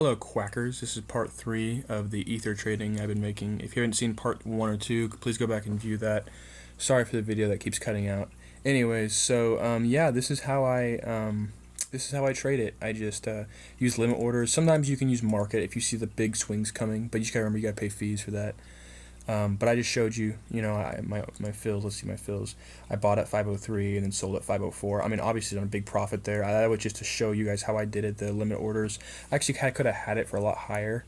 Hello Quackers, this is part 3 of the Ether trading I've been making. If you haven't seen part 1 or 2, please go back and view that. Sorry for the video that keeps cutting out. Anyways, so yeah, this is how I trade it. I just use limit orders. Sometimes you can use market if you see the big swings coming, but you just gotta remember you gotta pay fees for that. But I just showed you, my fills. Let's see my fills. I bought at 503 and then sold at 504. I mean, obviously on a big profit there. That was just to show you guys how I did it, the limit orders. I actually could have had it for a lot higher,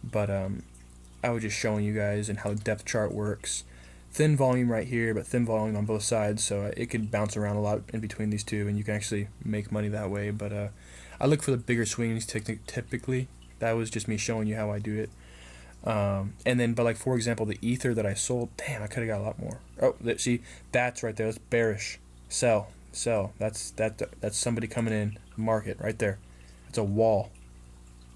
but I was just showing you guys and how the depth chart works. Thin volume right here, but thin volume on both sides, so it could bounce around a lot in between these two, and you can actually make money that way. But I look for the bigger swings typically. That was just me showing you how I do it. And then, but like for example, the ether that I sold, damn, I could have got a lot more. Oh, see, that's right there. That's bearish. Sell. That's somebody coming in market right there. It's a wall.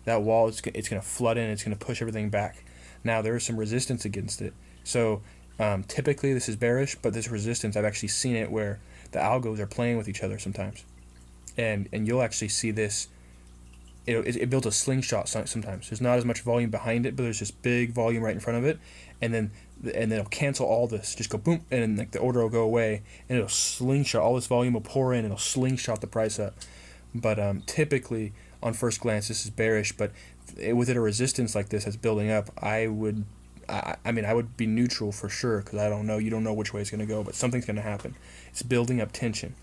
That wall it's gonna flood in. It's gonna push everything back. Now there is some resistance against it. So typically this is bearish, but this resistance, I've actually seen it where the algos are playing with each other sometimes, and you'll actually see this. It builds a slingshot sometimes. There's not as much volume behind it, but there's this big volume right in front of it, and then it'll cancel all this. Just go boom, and then like the order will go away, and it'll slingshot. All this volume will pour in, and it'll slingshot the price up. But typically, on first glance, this is bearish. But with it a resistance like this that's building up, I mean, I would be neutral for sure, because I don't know. You don't know which way it's going to go, but something's going to happen. It's building up tension.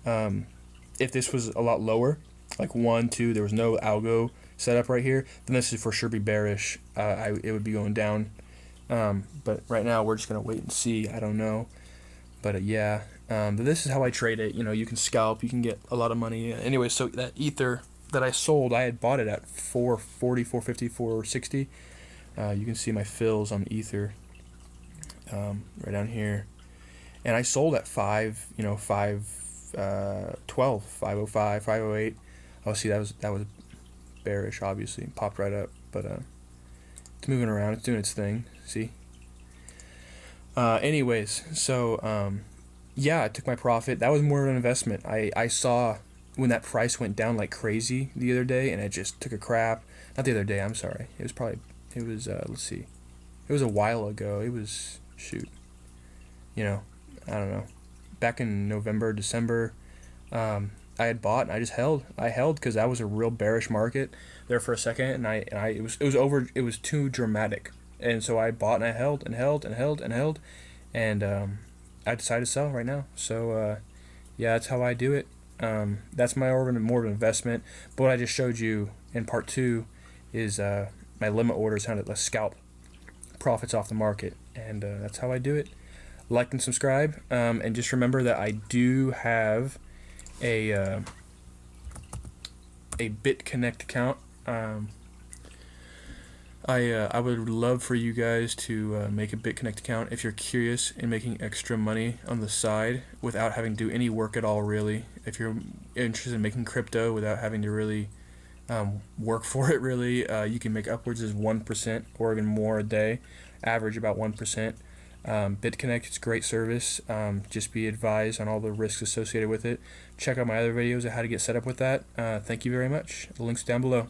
If this was a lot lower, like 1, 2, there was no algo set up right here, then this would for sure be bearish. It would be going down. But right now we're just gonna wait and see. I don't know, but yeah. But this is how I trade it. You can scalp, you can get a lot of money. Anyway, so that ether that I sold, I had bought it at 440, 450, 460. You can see my fills on ether right down here, and I sold at 512, 505, 508. Oh, see, that was bearish, obviously. It popped right up, but it's moving around. It's doing its thing. See? Anyways, so yeah, I took my profit. That was more of an investment. I saw when that price went down like crazy the other day, and it just took a crap. Not the other day, I'm sorry. Let's see. It was a while ago. It was, shoot. I don't know. Back in November, December, I had bought and I just held. I held because that was a real bearish market there for a second, and it was too dramatic, and so I bought and I held and held and held and held, and I decided to sell right now. So yeah, that's how I do it. That's more of an investment. But what I just showed you in part 2 is my limit orders, how to scalp profits off the market, and that's how I do it. Like and subscribe, and just remember that I do have a BitConnect account. I would love for you guys to make a BitConnect account if you're curious in making extra money on the side without having to do any work at all, really. If you're interested in making crypto without having to really work for it, really, you can make upwards of 1% or even more a day, average about 1%. BitConnect is a great service. Just be advised on all the risks associated with it. Check out my other videos on how to get set up with that. Thank you very much. The link's down below.